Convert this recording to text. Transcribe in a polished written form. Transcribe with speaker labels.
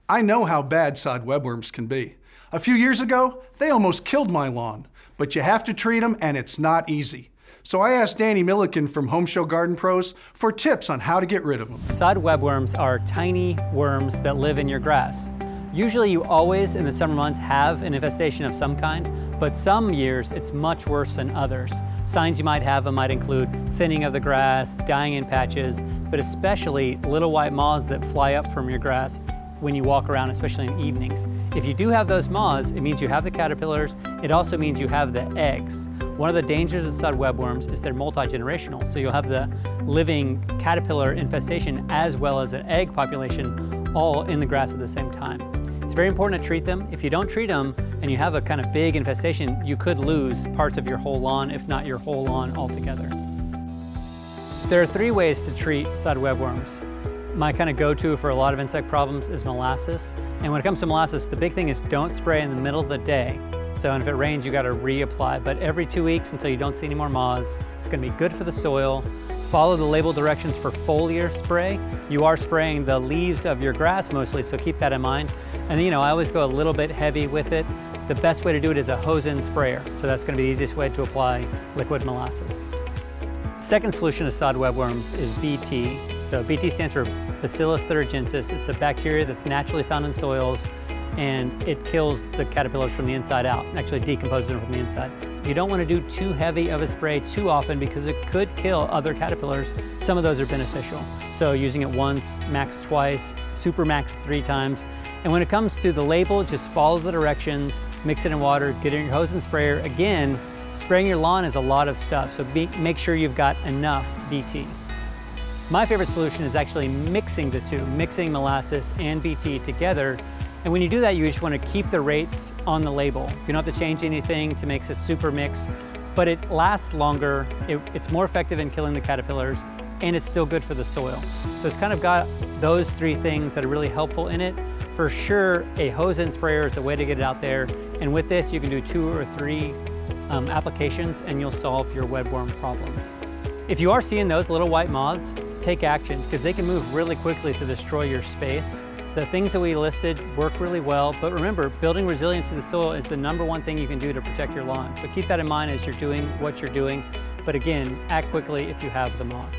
Speaker 1: I know how bad sod webworms can be. A few years ago, they almost killed my lawn, but you have to treat them and it's not easy. So I asked Danny Milliken from Home Show Garden Pros for tips on how to get rid of them.
Speaker 2: Sod webworms are tiny worms that live in your grass. Usually you always, in the summer months, have an infestation of some kind, but some years it's much worse than others. Signs you might have them might include thinning of the grass, dying in patches, but especially little white moths that fly up from your grass when you walk around, especially in evenings. If you do have those moths, it means you have the caterpillars. It also means you have the eggs. One of the dangers of sod webworms is they're multi-generational, so you'll have the living caterpillar infestation as well as an egg population all in the grass at the same time. It's very important to treat them. If you don't treat them and you have a kind of big infestation, you could lose parts of your whole lawn, if not your whole lawn altogether. There are 3 ways to treat sod webworms. My kind of go-to for a lot of insect problems is molasses. And when it comes to molasses, the big thing is don't spray in the middle of the day. So if it rains, you got to reapply. But every 2 weeks until you don't see any more moths, it's going to be good for the soil. Follow the label directions for foliar spray. You are spraying the leaves of your grass mostly, so keep that in mind. And then, I always go a little bit heavy with it. The best way to do it is a hose-in sprayer. So that's going to be the easiest way to apply liquid molasses. Second solution to sod webworms is BT. So BT stands for Bacillus thuringiensis. It's a bacteria that's naturally found in soils, and it kills the caterpillars from the inside out, actually decomposes them from the inside. You don't want to do too heavy of a spray too often because it could kill other caterpillars. Some of those are beneficial. So using it once, max twice, super max 3 times. And when it comes to the label, just follow the directions, mix it in water, get it in your hose and sprayer. Again, spraying your lawn is a lot of stuff, so make sure you've got enough BT. My favorite solution is actually mixing the two, mixing molasses and BT together. And when you do that, you just want to keep the rates on the label. You don't have to change anything to make a super mix, but it lasts longer, it's more effective in killing the caterpillars, and it's still good for the soil. So it's kind of got those 3 things that are really helpful in it. For sure, a hose-in sprayer is the way to get it out there. And with this, you can do 2 or 3 applications and you'll solve your webworm problems. If you are seeing those little white moths, take action because they can move really quickly to destroy your space. The things that we listed work really well, but remember, building resilience to the soil is the #1 thing you can do to protect your lawn. So keep that in mind as you're doing what you're doing. But again, act quickly if you have the moths.